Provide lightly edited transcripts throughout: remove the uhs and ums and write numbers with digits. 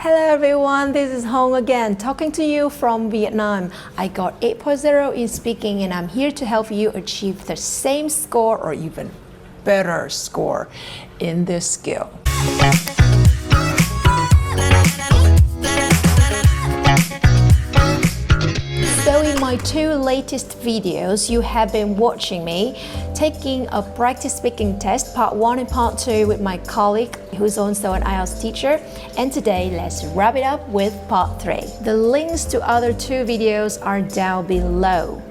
Hello everyone, this is Hong again, talking to you from Vietnam. I got 8.0 in speaking and I'm here to help you achieve the same score or even better score in this skill. So in my two latest videos, you have been watching me taking a practice speaking test, part 1 and part 2 with my colleague who's also an IELTS teacher. And today, let's wrap it up with part 3. The links to other two videos are down below.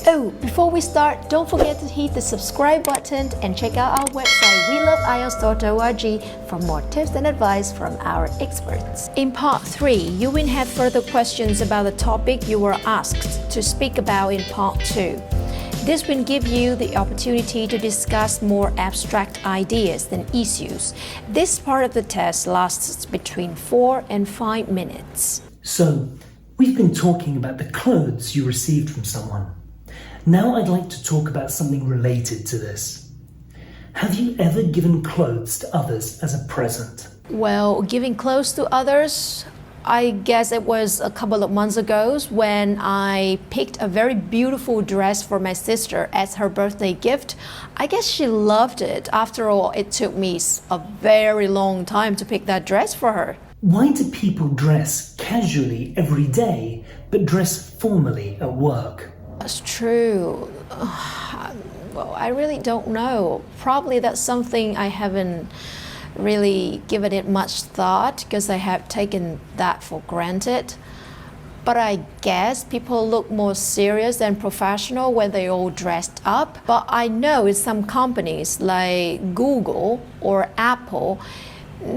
Oh, before we start, don't forget to hit the subscribe button and check out our website weloveielts.org for more tips and advice from our experts. In part 3, you will have further questions about the topic you were asked to speak about in part 2. This will give you the opportunity to discuss more abstract ideas than issues. This part of the test lasts between 4 and 5 minutes. So, we've been talking about the clothes you received from someone. Now I'd like to talk about something related to this. Have you ever given clothes to others as a present? Well, giving clothes to others, I guess it was a couple of months ago when I picked a very beautiful dress for my sister as her birthday gift. I guess she loved it. After all, it took me a very long time to pick that dress for her. Why do people dress casually every day but dress formally at work? That's true. Well, I really don't know. Probably that's something I haven't really given it much thought because I have taken that for granted. But I guess people look more serious and professional when they all dressed up. But I know in some companies like Google or Apple,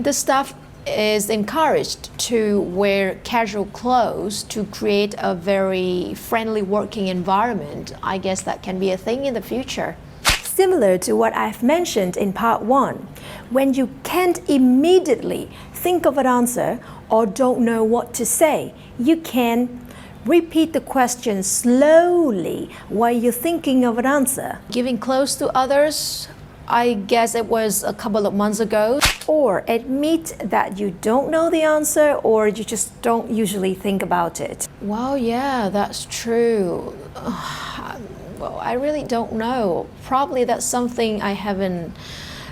the staff is encouraged to wear casual clothes to create a very friendly working environment. I guess that can be a thing in the future. Similar to what I've mentioned in part 1, when you can't immediately think of an answer or don't know what to say, you can repeat the question slowly while you're thinking of an answer. Giving clothes to others, I guess it was a couple of months ago. Or admit that you don't know the answer or you just don't usually think about it. Well, yeah, that's true. Well, I really don't know. Probably that's something I haven't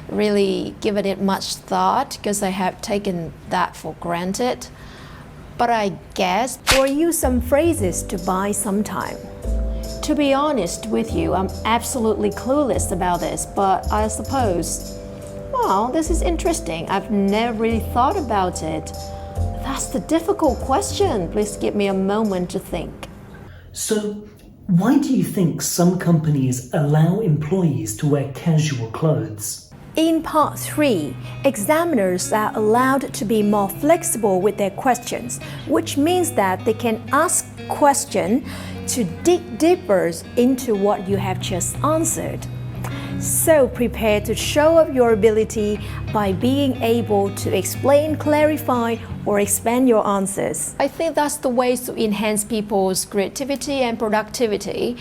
really given it much thought because I have taken that for granted. But I guess or use some phrases to buy some time. To be honest with you, I'm absolutely clueless about this, but I suppose, well, this is interesting. I've never really thought about it. That's the difficult question. Please give me a moment to think. So, why do you think some companies allow employees to wear casual clothes? In part 3, examiners are allowed to be more flexible with their questions, which means that they can ask questions to dig deeper into what you have just answered. So prepare to show up your ability by being able to explain, clarify, or expand your answers. I think that's the way to enhance people's creativity and productivity.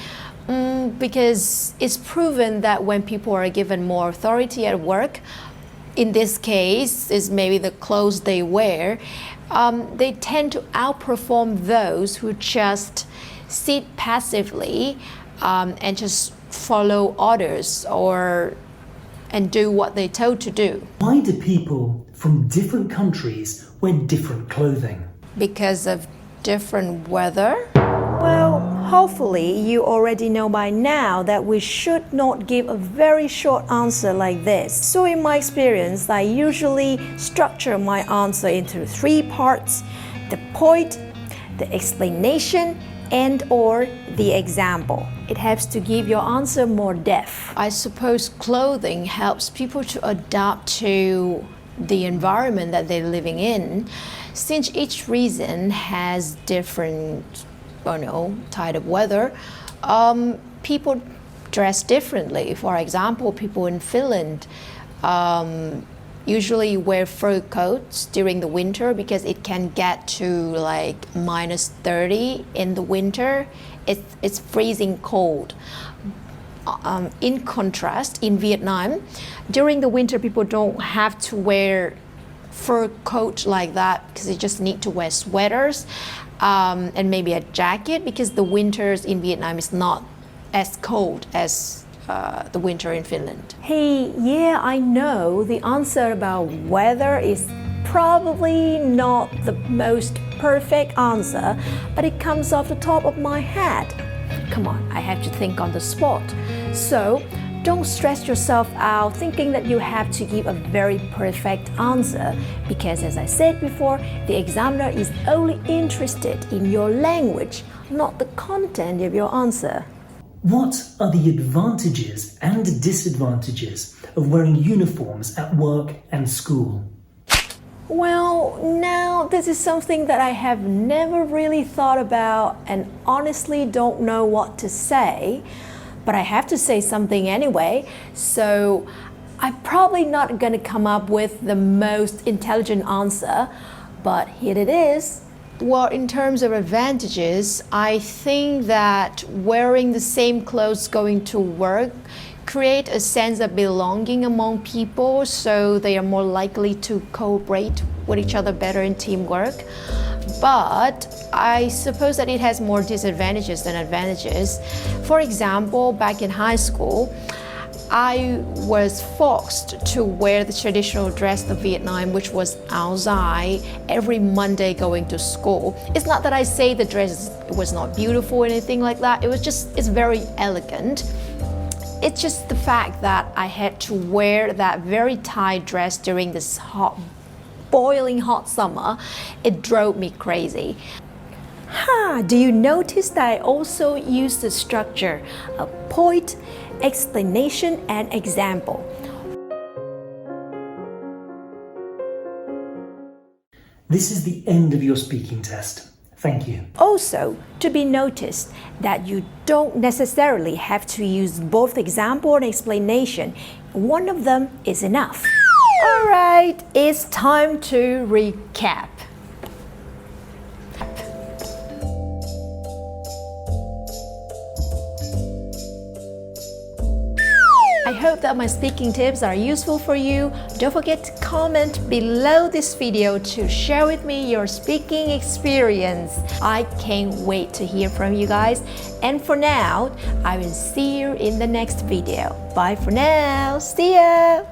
Because it's proven that when people are given more authority at work, in this case, is maybe the clothes they wear, they tend to outperform those who just sit passively and just follow orders and do what they're told to do. Why do people from different countries wear different clothing? Because of different weather? Well, hopefully you already know by now that we should not give a very short answer like this. So in my experience, I usually structure my answer into 3 parts: the point, the explanation, and or the example. It helps to give your answer more depth. I suppose clothing helps people to adapt to the environment that they're living in. Since each region has different type of weather, people dress differently. For example, people in Finland usually wear fur coats during the winter because it can get to like -30 in the winter. It's freezing cold. In contrast, in Vietnam, during the winter, people don't have to wear fur coat like that because you just need to wear sweaters and maybe a jacket because the winters in Vietnam is not as cold as the winter in Finland. Hey, yeah, I know the answer about weather is probably not the most perfect answer, but it comes off the top of my head. Come on, I have to think on the spot. So don't stress yourself out thinking that you have to give a very perfect answer because, as I said before, the examiner is only interested in your language, not the content of your answer. What are the advantages and disadvantages of wearing uniforms at work and school? Well, now this is something that I have never really thought about and honestly don't know what to say, but I have to say something anyway, so I'm probably not gonna come up with the most intelligent answer, but here it is. Well, in terms of advantages, I think that wearing the same clothes going to work create a sense of belonging among people, so they are more likely to cooperate with each other better in teamwork. But I suppose that it has more disadvantages than advantages. For example, back in high school, I was forced to wear the traditional dress of Vietnam, which was áo dài, every Monday going to school. It's not that I say the dress was not beautiful or anything like that. It's very elegant. It's just the fact that I had to wear that very tight dress during this boiling hot summer. It drove me crazy. Do you notice that I also use the structure of point, explanation, and example? This is the end of your speaking test. Thank you. Also, to be noticed that you don't necessarily have to use both example and explanation. One of them is enough. All right, it's time to recap. I hope that my speaking tips are useful for you. Don't forget to comment below this video to share with me your speaking experience. I can't wait to hear from you guys. And for now, I will see you in the next video. Bye for now. See ya!